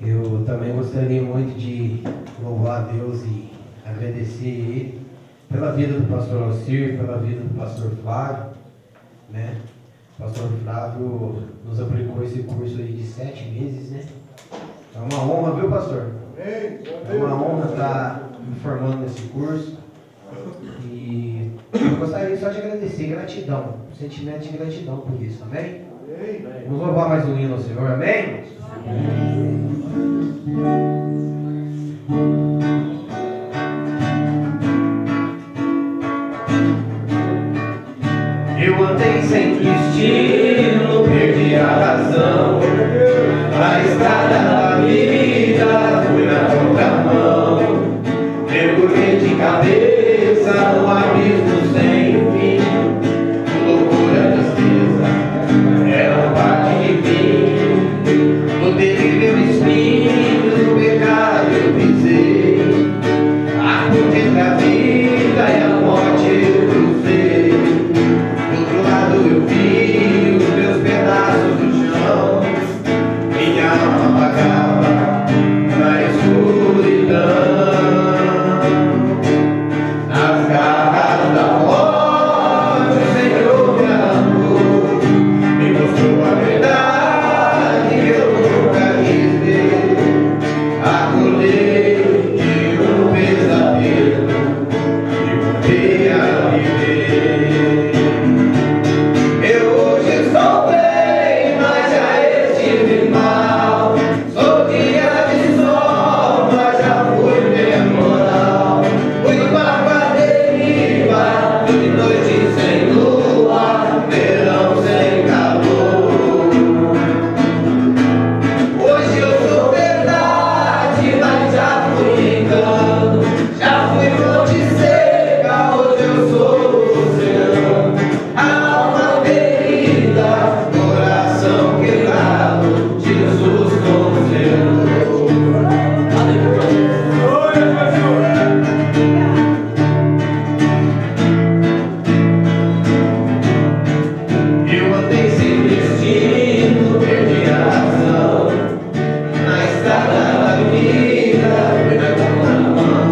Eu também gostaria muito de louvar a Deus e agradecer Ele pela vida do pastor Alcir, pela vida do pastor Flávio, né? O pastor Flávio nos aplicou esse curso aí de 7 meses, né? É uma honra, viu, pastor? É uma honra estar me formando nesse curso. E eu gostaria só de agradecer, gratidão, um sentimento de gratidão por isso, amém? Vamos louvar mais um hino ao Senhor, amém? Eu andei sem destino, perdi a razão. A estrada da vida fui na contramão. Mergulhei de cabeça no abismo sem fim. Loucura, tristeza, era parte de mim. No terrível espinho do pecado eu pisei. A cruz entre a vida e a morte eu cruzei. Do outro lado eu vi os meus pedaços no chão. Minha alma apagava na escuridão. Nas garras da morte o Senhor me amou, me mostrou a verdade que eu nunca quis ver. Acordei de um pesadelo e voltei a viver. Eu hoje estou bem, mas já estive mal. Sou dia de sol, mas já fui memoral. Fui barco à deriva, de noite sem lua, verão sem calor. Hoje eu sou verdade, mas já fui engano. Já fui fonte seca, hoje eu sou oceano. Alma ferida, coração quebrado, Jesus congelou. Eu andei sem destino, perdi a razão. Na estrada da vida, fui na contramão.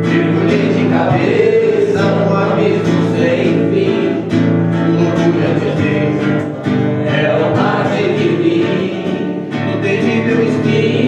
Mergulhei de cabeça num abismo sem fim. Loucura, tristeza, era parte de mim. No terrível espinho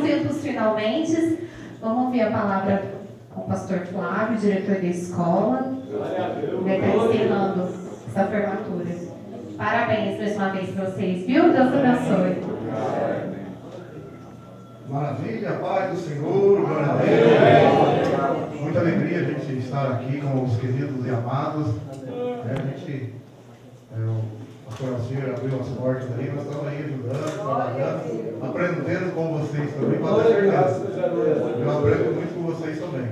estamos indo para os finalmente. Vamos ouvir a palavra com o pastor Flávio, diretor da escola. Ele vai estar ensinando essa formatura. Parabéns mais uma vez para vocês, viu? Deus abençoe. Maravilha, paz do Senhor, glória a Deus. Muita alegria a gente estar aqui com os queridos e amados. A gente, o pastor Alcir abriu as portas aí, nós estamos aí ajudando, trabalhando, aprendendo com vocês também, pode ter certeza. Eu aprendo muito com vocês também,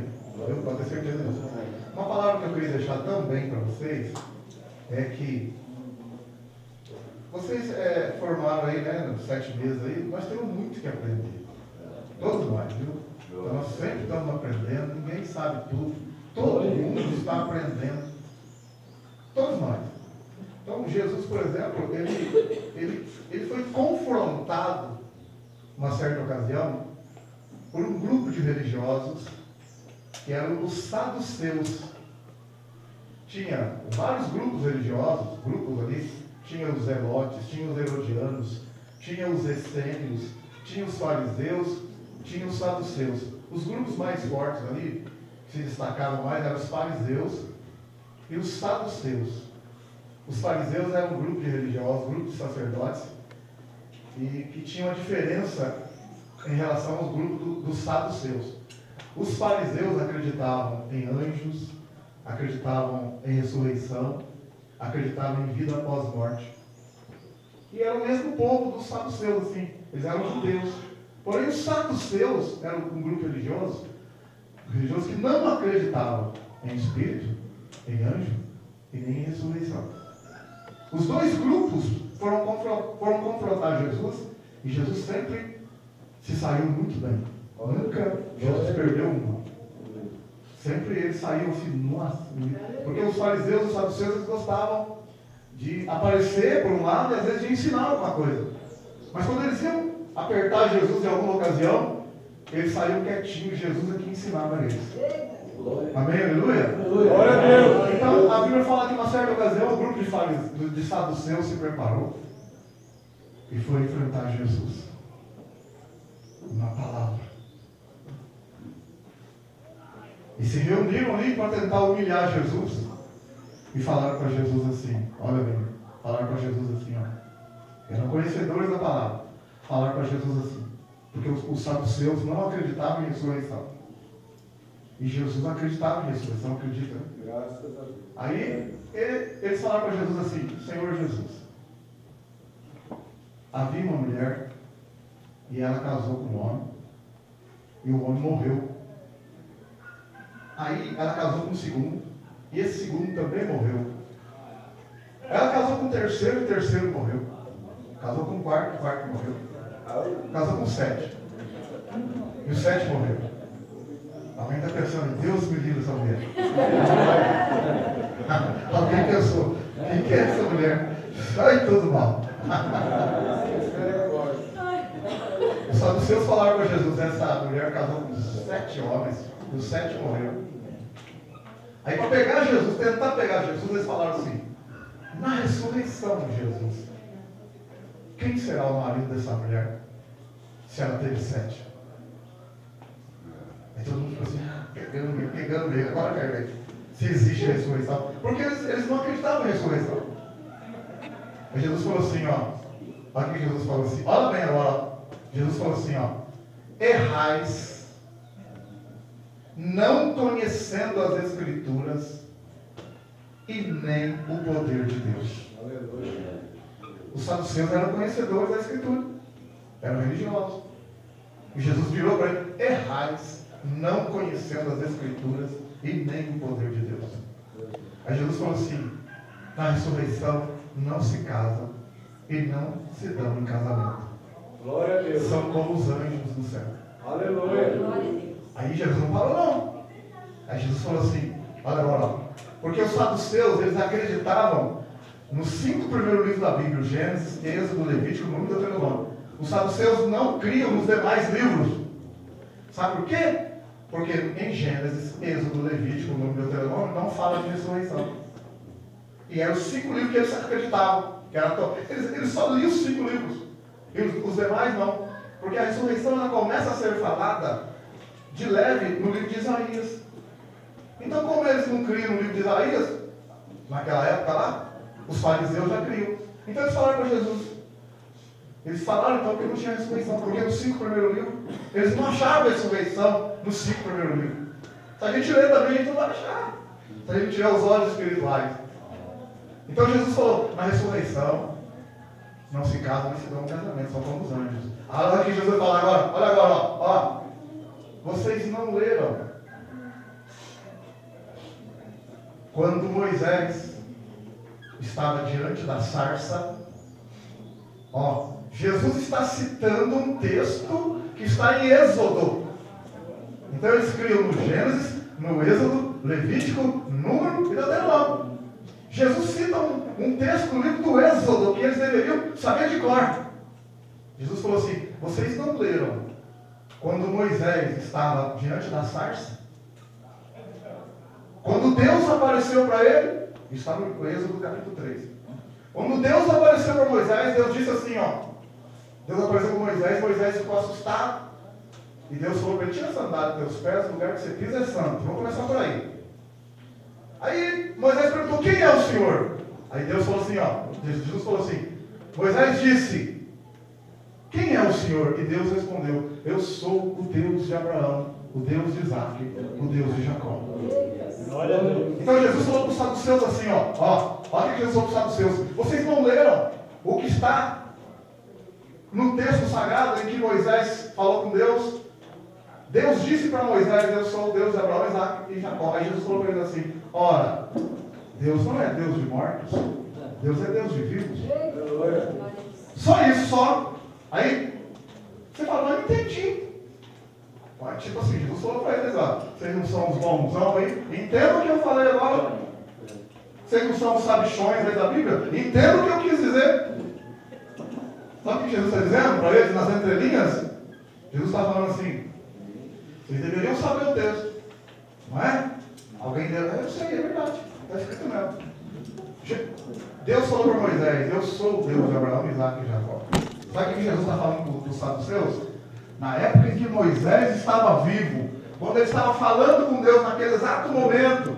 pode ter certeza disso. Uma palavra que eu queria deixar também para vocês é que vocês formaram aí, né, nos 7 meses aí, nós temos muito que aprender. Todos nós, viu? Então, nós sempre estamos aprendendo, ninguém sabe tudo. Todo mundo está aprendendo. Todos nós. Então, Jesus, por exemplo, ele foi confrontado, uma certa ocasião, por um grupo de religiosos, que eram os saduceus. Tinha vários grupos religiosos, grupos ali, tinha os zelotes, tinha os herodianos, tinha os essênios, tinha os fariseus, tinha os saduceus. Os grupos mais fortes ali, que se destacavam mais, eram os fariseus e os saduceus. Os fariseus eram um grupo de religiosos, um grupo de sacerdotes, e que tinha uma diferença em relação aos grupos dos saduceus. Os fariseus acreditavam em anjos, acreditavam em ressurreição, acreditavam em vida após morte. E era o mesmo povo dos saduceus, assim, eles eram judeus. Porém, os saduceus eram um grupo religioso que não acreditavam em espírito, em anjo e nem em ressurreição. Os dois grupos foram confrontar Jesus, e Jesus sempre se saiu muito bem. Nunca Jesus perdeu uma. Sempre ele saiu assim, nossa. Porque os fariseus e os saduceus eles gostavam de aparecer por um lado e às vezes de ensinar alguma coisa. Mas quando eles iam apertar Jesus em alguma ocasião, eles saíam quietinhos, Jesus aqui ensinava eles. Amém, aleluia? Glória a Deus. Então a Bíblia fala que uma certa ocasião o grupo de saduceus se preparou e foi enfrentar Jesus na palavra. E se reuniram ali para tentar humilhar Jesus. E falaram para Jesus assim, olha bem, falaram para Jesus assim, ó, eram conhecedores da palavra. Falaram para Jesus assim, porque os saduceus não acreditavam em ressurreição. E Jesus acreditava em ressurreição, acredita? Graças a Deus. Aí eles falaram para Jesus assim, Senhor Jesus, havia uma mulher e ela casou com um homem e o homem morreu. Aí ela casou com o segundo e esse segundo também morreu. Ela casou com o terceiro e o terceiro morreu. Casou com o quarto morreu. Casou com o 7 e o 7 morreu. Alguém está pensando, Deus me livre essa mulher. Alguém pensou, quem que é essa mulher? Sai tudo mal. Os saduceus falaram para Jesus, essa mulher casou com 7 homens, e os 7 morreram. Aí para pegar Jesus, tentar pegar Jesus, eles falaram assim, na ressurreição de Jesus, quem será o marido dessa mulher? Se ela teve 7. Aí todo mundo ficou assim, pegando meio, agora quero ver se existe ressurreição. Porque eles não acreditavam em ressurreição. Aí Jesus falou assim, ó. Olha o que Jesus falou assim. Olha bem agora. Jesus falou assim, ó. Errais, não conhecendo as Escrituras e nem o poder de Deus. Aleluia. Os saduceus eram conhecedores da Escritura. Eram religiosos. E Jesus virou para ele, errais, não conhecendo as Escrituras e nem o poder de Deus. Aí Jesus falou assim, na ressurreição não se casam e não se dão em casamento. Glória a Deus. São como os anjos do céu. Aleluia. Glória a Deus. Aí Jesus não falou não. Aí Jesus falou assim, olha agora, porque os saduceus, eles acreditavam nos 5 primeiros livros da Bíblia, Gênesis, Êxodo, Levítico, Número e Deuteronômio. Os saduceus não criam nos demais livros. Sabe por quê? Porque em Gênesis, Êxodo, Levítico, Número e Deuteronômio não fala de ressurreição. E eram os 5 livros que eles acreditavam. Que era eles só liam os 5 livros. E os demais não. Porque a ressurreição ela começa a ser falada de leve no livro de Isaías. Então, como eles não criam no livro de Isaías, naquela época lá, os fariseus já criam. Então eles falaram para Jesus. Eles falaram então que não tinha ressurreição, porque nos 5 primeiros livros, eles não achavam a ressurreição nos 5 primeiros livros. Se a gente ler também, a gente não vai achar. Se a gente tiver os olhos espirituais. Então Jesus falou, na ressurreição, não se casam nem se dão um casamento, são como os anjos. Olha que Jesus fala agora, olha agora, ó. Vocês não leram. Quando Moisés estava diante da sarça, Jesus está citando um texto que está em Êxodo. Então eles criam no Gênesis, no Êxodo, Levítico, Número e Deuteronômio. Jesus cita um texto no livro do Êxodo que eles deveriam saber de cor. Jesus falou assim, vocês não leram quando Moisés estava diante da sarça? Quando Deus apareceu para ele, está no Êxodo capítulo 3. Quando Deus apareceu para Moisés, Deus disse assim, Deus apareceu para Moisés, Moisés ficou assustado. E Deus falou para ele, tira a sandália dos teus pés, o lugar que você pisa é santo. Vamos começar por aí. Aí Moisés perguntou, quem é o Senhor? Aí Deus falou assim, Jesus falou assim, Moisés disse, quem é o Senhor? E Deus respondeu, eu sou o Deus de Abraão, o Deus de Isaac, o Deus de Jacó. Então Jesus falou para os saduceus assim, olha o que Jesus falou para os saduceus, vocês não leram o que está no texto sagrado em que Moisés falou com Deus? Deus disse para Moisés, eu sou o Deus de Abraão, Isaac e Jacó. Aí Jesus falou para eles assim, ora, Deus não é Deus de mortos, Deus é Deus de vivos. Só isso, só. Aí, você fala, não entendi. Tipo assim, Jesus falou para eles, vocês não são os bonzão aí, entenda o que eu falei agora. Vocês não são os sabichões aí da Bíblia, entenda o que eu quis dizer. Sabe o que Jesus está dizendo para eles nas entrelinhas? Jesus está falando assim, vocês deveriam saber o texto, não é? Alguém deu, eu sei, é verdade, está escrito mesmo. Deus falou para Moisés, eu sou o Deus de Abraão, Isaac e Jacó. Sabe o que Jesus está falando para os saduceus? Na época em que Moisés estava vivo, quando ele estava falando com Deus naquele exato momento,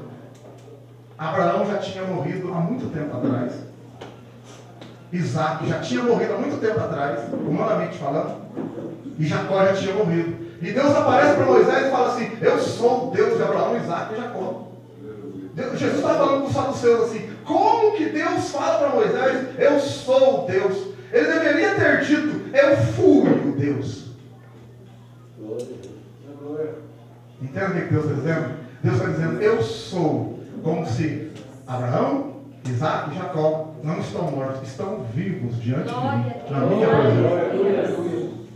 Abraão já tinha morrido há muito tempo atrás. Isaac já tinha morrido há muito tempo atrás, humanamente falando, e Jacó já tinha morrido. E Deus aparece para Moisés e fala assim, eu sou o Deus de Abraão, Isaac e Jacó. Jesus está falando com os saduceus assim, como que Deus fala para Moisés, eu sou o Deus? Ele deveria ter dito, eu fui o Deus. Entende o que Deus está dizendo? Deus está dizendo, eu sou, como se Abraão, Isaac e Jacó não estão mortos, estão vivos diante de mim, na minha presença.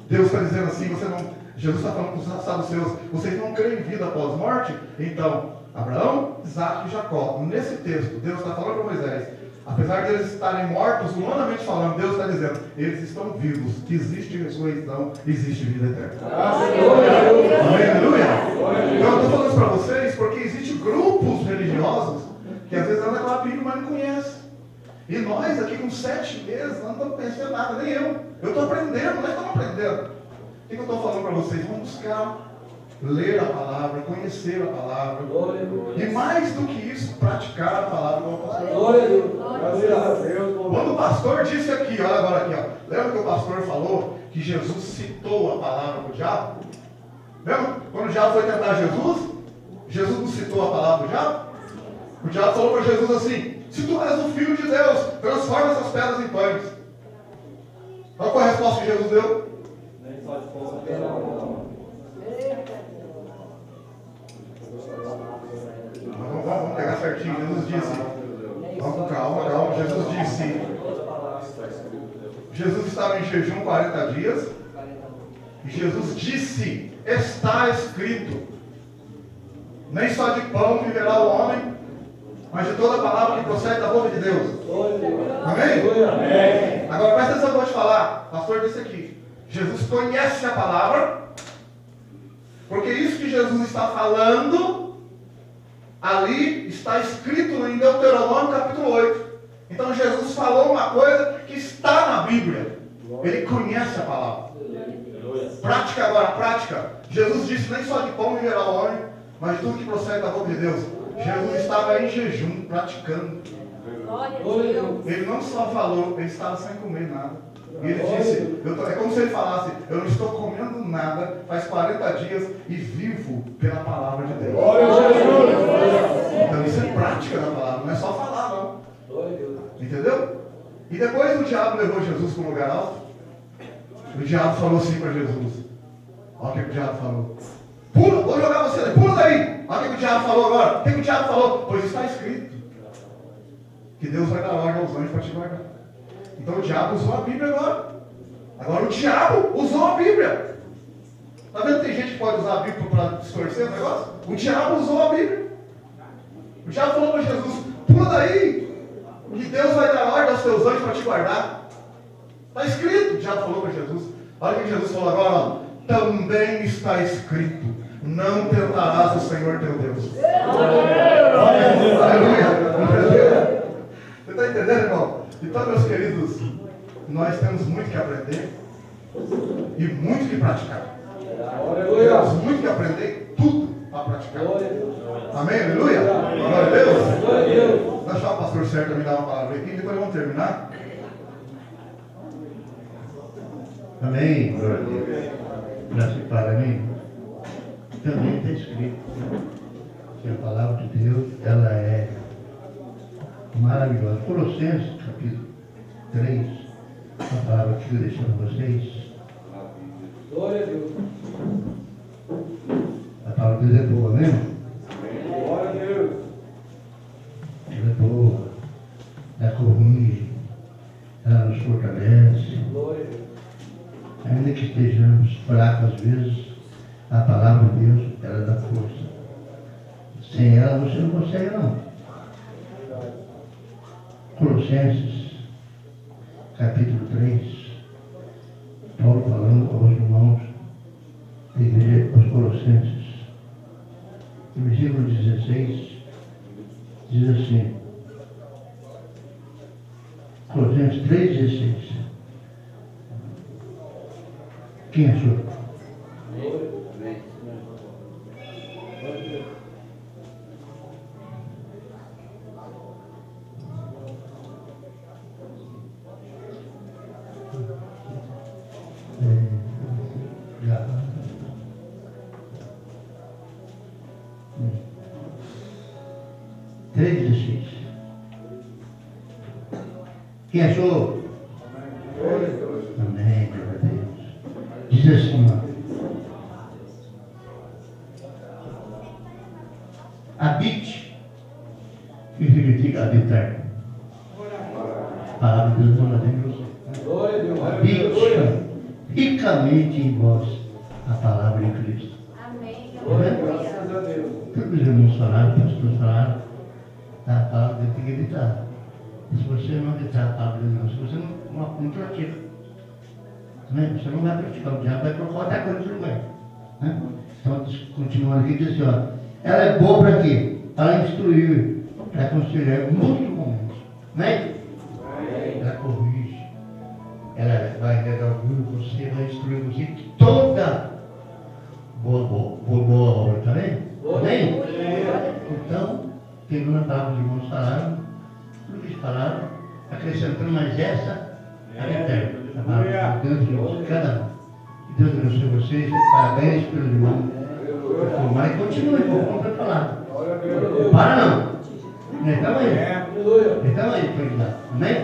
Deus está dizendo assim, Jesus está falando para os saduceus, vocês não creem em vida após morte? Então, Abraão, Isaac e Jacó, nesse texto, Deus está falando para Moisés, apesar de eles estarem mortos, humanamente falando, Deus está dizendo, eles estão vivos, existe ressurreição, existe vida eterna. Amém, aleluia? Então eu estou falando isso para vocês, porque existem grupos religiosos, que às vezes andam com a Bíblia, mas não conhecem. E nós aqui com 7 meses, não estamos conhecendo nada, nem eu. Eu estou aprendendo, nós estamos aprendendo. O que eu estou falando para vocês? Vamos buscar ler a palavra, conhecer a palavra. E mais do que isso, praticar a palavra como o pastor. Quando o pastor disse aqui, olha agora aqui, lembra que o pastor falou que Jesus citou a palavra para o diabo? Lembra? Quando o diabo foi tentar Jesus, Jesus não citou a palavra do diabo? O diabo falou para Jesus assim, se tu és o Filho de Deus, transforma essas pedras em pães. Qual foi a resposta que Jesus deu? Nem só de força não. Vamos pegar certinho. Jesus disse, vamos, calma. Jesus estava em jejum 40 dias. E Jesus disse, está escrito, nem só de pão viverá o homem, mas de toda palavra que procede da boca de Deus. Amém? Agora presta atenção que eu vou te falar. O pastor disse aqui, Jesus conhece a palavra, porque isso que Jesus está falando ali está escrito em Deuteronômio capítulo 8. Então Jesus falou uma coisa que está na Bíblia. Ele conhece a palavra. Prática agora, prática. Jesus disse nem só de pão viverá o homem, mas de tudo que procede da boca de Deus. Jesus estava em jejum, praticando. Ele não só falou, ele estava sem comer nada. E ele disse, é como se ele falasse, eu não estou comendo nada, faz 40 dias e vivo pela palavra de Deus. Então isso é prática da palavra, não é só falar não. Entendeu? E depois o diabo levou Jesus para um lugar alto. O diabo falou assim para Jesus. Olha o que o diabo falou. Pula, vou jogar você daí, pula daí. Olha o que o diabo falou agora. O que o diabo falou? Pois está escrito que Deus vai dar ordem aos anjos para te guardar. Então o diabo usou a Bíblia agora. Agora o diabo usou a Bíblia. Está vendo que tem gente que pode usar a Bíblia para distorcer o negócio? O diabo usou a Bíblia. O diabo falou para Jesus, pula daí, que Deus vai dar ordem aos teus anjos para te guardar. Está escrito, o diabo falou para Jesus. Olha o que Jesus falou agora, ó. Também está escrito, não tentarás o Senhor teu Deus. Aleluia. Você está entendendo, irmão? Então, meus queridos, nós temos muito que aprender e muito que praticar. Temos muito que aprender, tudo a praticar. Amém? Aleluia? Glória a Deus. Vou deixar o pastor Sérgio me dar uma palavra aqui e depois vamos terminar. Amém? Glória a Deus. Graças para mim. Também está escrito que a palavra de Deus, ela é maravilhosa. Colossenses, capítulo 3, a palavra que eu deixo para vocês. Glória a Deus. A palavra de Deus é boa mesmo? Glória a Deus. Ela é boa, ela corrige, ela nos fortalece. Glória a Deus. Ainda que estejamos fracos às vezes, a palavra de Deus, ela dá força. Sem ela você não consegue não. Colossenses, capítulo 3, Paulo falando aos irmãos da igreja, aos Colossenses. No versículo 16, diz assim, Colossenses 3,16. Quem achou? Já. 3,16. Quem achou? Amém, glória a Deus. Diz assim, ó. Habite, que significa habitar. A palavra de Deus manda dentro de você. Glória a Deus. Habite ricamente em vós a palavra de Cristo. Amém. Graças a Deus. Todos os irmãos falaram, pastores falaram, a palavra de Deus tem que habitar. Se você não habitar a palavra de Deus, se você não pratica, né? Você não vai praticar, o diabo vai colocar outra coisa no seu lugar. Né? Então, continuando aqui, diz assim, ó, ela é boa para quê? Para instruir, para aconselhar em muitos momentos. Né? Ela corrige, ela vai redarguir você, vai instruir você de toda boa obra, tá vendo? Amém? Então, pegando a palavra dos irmãos falaram, tudo que eles falaram, acrescentando mais essa, a eterna. A palavra de Deus de cada um. Que Deus abençoe vocês, parabéns pelo irmão. Mas continue, vou contar a palavra. Para não. Estamos aí. Estamos aí, para ajudar. Amém?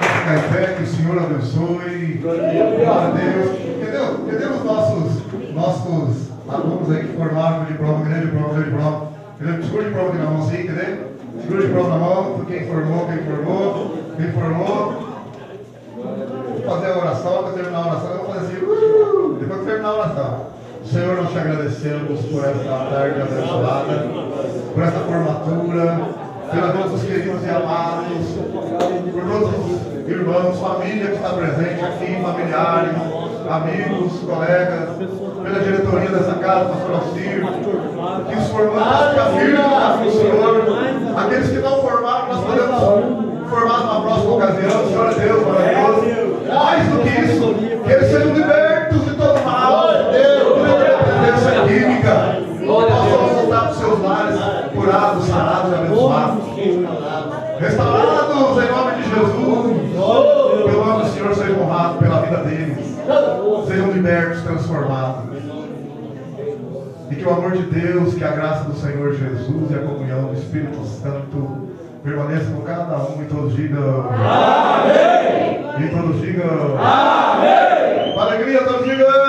Ficar em pé, que o Senhor abençoe. Glória a Deus. Cadê os nossos alunos aí que formaram de prova? Segura de prova aqui na mão, sim, cadê? Segura de prova na mão, quem formou. Vou fazer a oração, para terminar a oração, eu vou fazer assim, depois que terminar a oração. Senhor, nós te agradecemos por esta tarde abençoada, por esta formatura, pelos nossos queridos e amados, por todos os irmãos, família que está presente aqui, familiares, amigos, colegas, pela diretoria dessa casa, pastor Alcir, que os formandos se afirmam no Senhor, aqueles que não formaram, ocasião, Senhor Deus, maravilhoso. Mais do que isso, que eles sejam libertos de todo mal. Dependência química. Possam voltar para os seus lares, curados, sarados, abençoados. Restaurados em nome de Jesus. Que o nome do Senhor seja honrado pela vida deles. Sejam libertos, transformados. E que o amor de Deus, que a graça do Senhor Jesus e a comunhão do Espírito Santo permaneça com cada um e todos digam amém. E todos digam amém. Com alegria, todos digam